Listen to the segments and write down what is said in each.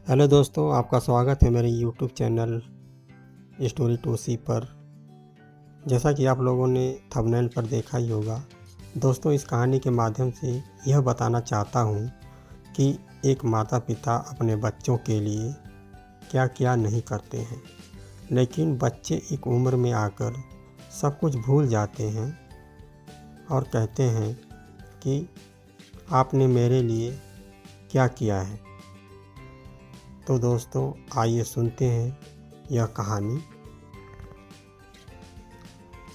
Hello दोस्तों, आपका स्वागत है मेरे यूट्यूब चैनल स्टोरी टू सी पर। जैसा कि आप लोगों ने थंबनेल पर देखा ही होगा, दोस्तों इस कहानी के माध्यम से यह बताना चाहता हूँ कि एक माता पिता अपने बच्चों के लिए क्या क्या नहीं करते हैं, लेकिन बच्चे एक उम्र में आकर सब कुछ भूल जाते हैं और कहते हैं कि आपने मेरे लिए क्या किया है। तो दोस्तों आइए सुनते हैं यह कहानी।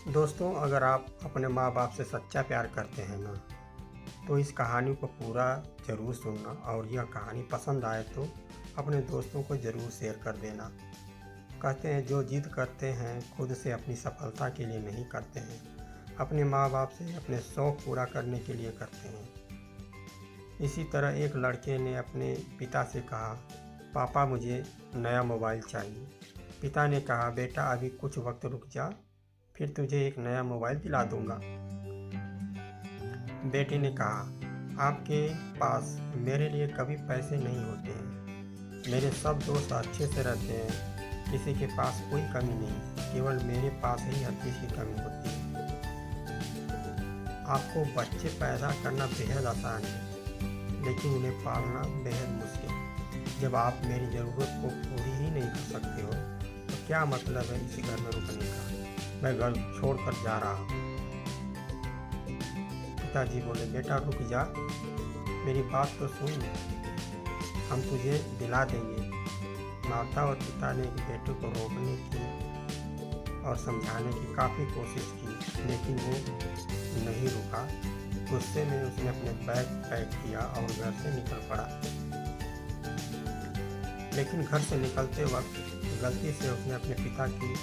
दोस्तों, अगर आप अपने माँ बाप से सच्चा प्यार करते हैं ना, तो इस कहानी को पूरा ज़रूर सुनना, और यह कहानी पसंद आए तो अपने दोस्तों को ज़रूर शेयर कर देना। कहते हैं जो जिद करते हैं खुद से अपनी सफलता के लिए नहीं करते हैं, अपने माँ बाप से अपने शौक़ पूरा करने के लिए करते हैं। इसी तरह एक लड़के ने अपने पिता से कहा, पापा मुझे नया मोबाइल चाहिए। पिता ने कहा, बेटा अभी कुछ वक्त रुक जा, फिर तुझे एक नया मोबाइल दिला दूंगा। बेटे ने कहा, आपके पास मेरे लिए कभी पैसे नहीं होते हैं, मेरे सब दोस्त अच्छे से रहते हैं, किसी के पास कोई कमी नहीं, केवल मेरे पास ही हर चीज़ की कमी होती है। आपको बच्चे पैदा करना बेहद आसान है, लेकिन उन्हें पालना बेहद मुश्किल। जब आप मेरी ज़रूरत को पूरी ही नहीं कर सकते हो तो क्या मतलब है इसी घर में रुकने का। मैं घर छोड़कर जा रहा हूँ। पिताजी बोले, बेटा रुक जा, मेरी बात तो सुन, हम तुझे दिला देंगे। माता और पिता ने बेटे को रोकने की और समझाने की काफ़ी कोशिश की, लेकिन वो नहीं रुका। गुस्से में उसने अपने बैग पैक किया और घर से निकल पड़ा। लेकिन घर से निकलते वक्त गलती से उसने अपने पिता की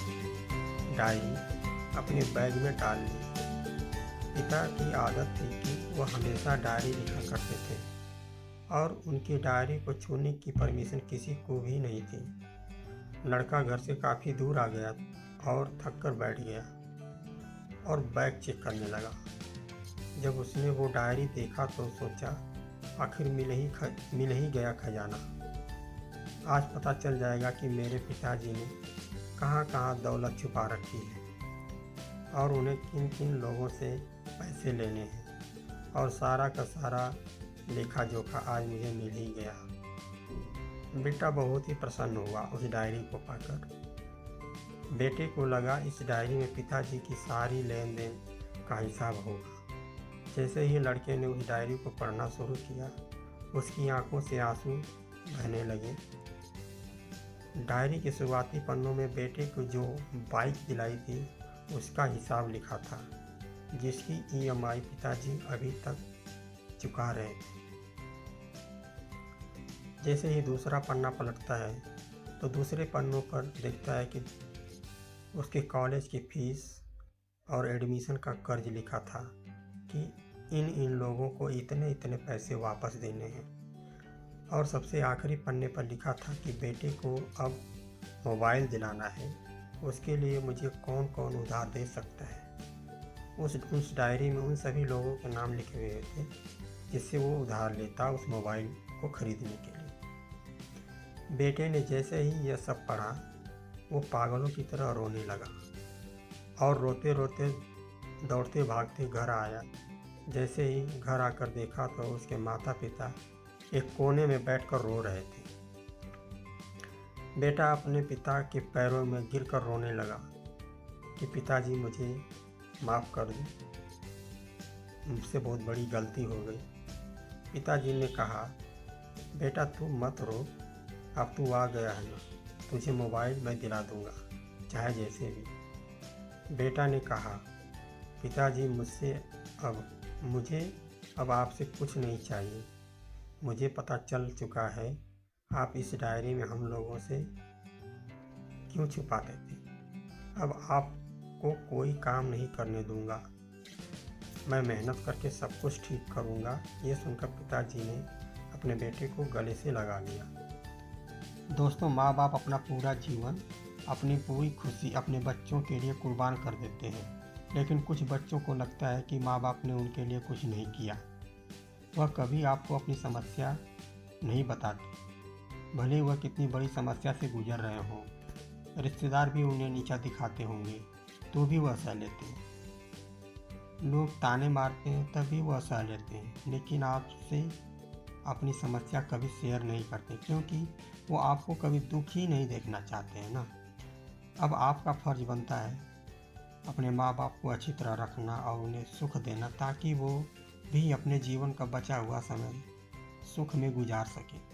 डायरी अपने बैग में डाल ली। पिता की आदत थी कि वह हमेशा डायरी लिखा करते थे और उनकी डायरी को छूने की परमिशन किसी को भी नहीं थी। लड़का घर से काफ़ी दूर आ गया और थक कर बैठ गया और बैग चेक करने लगा। जब उसने वो डायरी देखा तो सोचा, आखिर मिल ही गया खजाना। आज पता चल जाएगा कि मेरे पिताजी ने कहाँ कहाँ दौलत छुपा रखी है और उन्हें किन किन लोगों से पैसे लेने हैं, और सारा का सारा लेखा जोखा आज मुझे मिल ही गया। बेटा बहुत ही प्रसन्न हुआ उस डायरी को पाकर। बेटे को लगा इस डायरी में पिताजी की सारी लेन देन का हिसाब होगा। जैसे ही लड़के ने उस डायरी को पढ़ना शुरू किया, उसकी आंखों से आंसू बहने लगे। डायरी के शुरुआती पन्नों में बेटे को जो बाइक दिलाई थी उसका हिसाब लिखा था, जिसकी EMI पिताजी अभी तक चुका रहे थे। जैसे ही दूसरा पन्ना पलटता है तो दूसरे पन्नों पर देखता है कि उसके कॉलेज की फीस और एडमिशन का कर्ज लिखा था कि इन लोगों को इतने इतने पैसे वापस देने हैं। और सबसे आखिरी पन्ने पर लिखा था कि बेटे को अब मोबाइल दिलाना है, उसके लिए मुझे कौन कौन उधार दे सकता है। उस डायरी में उन सभी लोगों के नाम लिखे हुए थे जिससे वो उधार लेता उस मोबाइल को खरीदने के लिए। बेटे ने जैसे ही यह सब पढ़ा, वो पागलों की तरह रोने लगा और रोते रोते दौड़ते भागते घर आया। जैसे ही घर आकर देखा तो उसके माता पिता एक कोने में बैठकर रो रहे थे। बेटा अपने पिता के पैरों में गिरकर रोने लगा कि पिताजी मुझे माफ़ कर दो, मुझसे बहुत बड़ी गलती हो गई। पिताजी ने कहा, बेटा तू मत रो, अब तू आ गया है ना, तुझे मोबाइल मैं दिला दूंगा, चाहे जैसे भी। बेटा ने कहा, पिताजी मुझे अब आपसे कुछ नहीं चाहिए। मुझे पता चल चुका है आप इस डायरी में हम लोगों से क्यों छुपाते थे। अब आपको कोई काम नहीं करने दूंगा, मैं मेहनत करके सब कुछ ठीक करूंगा। ये सुनकर पिताजी ने अपने बेटे को गले से लगा लिया। दोस्तों, माँ बाप अपना पूरा जीवन, अपनी पूरी खुशी अपने बच्चों के लिए कुर्बान कर देते हैं, लेकिन कुछ बच्चों को लगता है कि माँ बाप ने उनके लिए कुछ नहीं किया। वह कभी आपको अपनी समस्या नहीं बताते, भले वह कितनी बड़ी समस्या से गुजर रहे हों। रिश्तेदार भी उन्हें नीचा दिखाते होंगे तो भी वह सह लेते हैं। लोग ताने मारते हैं तभी वह सह लेते हैं, लेकिन आपसे अपनी समस्या कभी शेयर नहीं करते, क्योंकि वो आपको कभी दुखी नहीं देखना चाहते हैं ना। अब आपका फर्ज बनता है अपने माँ बाप को अच्छी तरह रखना और उन्हें सुख देना, ताकि वो भी अपने जीवन का बचा हुआ समय सुख में गुजार सकें।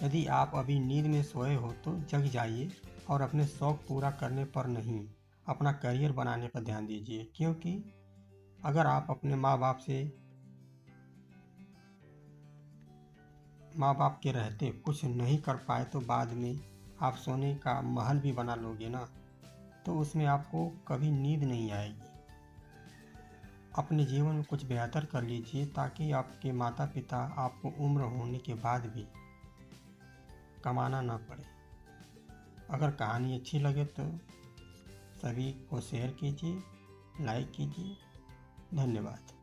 यदि आप अभी नींद में सोए हो तो जग जाइए और अपने शौक पूरा करने पर नहीं, अपना करियर बनाने पर ध्यान दीजिए। क्योंकि अगर आप अपने माँ बाप के रहते कुछ नहीं कर पाए तो बाद में आप सोने का महल भी बना लोगे ना, तो उसमें आपको कभी नींद नहीं आएगी। अपने जीवन में कुछ बेहतर कर लीजिए, ताकि आपके माता पिता आपको उम्र होने के बाद भी कमाना ना पड़े। अगर कहानी अच्छी लगे तो सभी को शेयर कीजिए, लाइक कीजिए। धन्यवाद।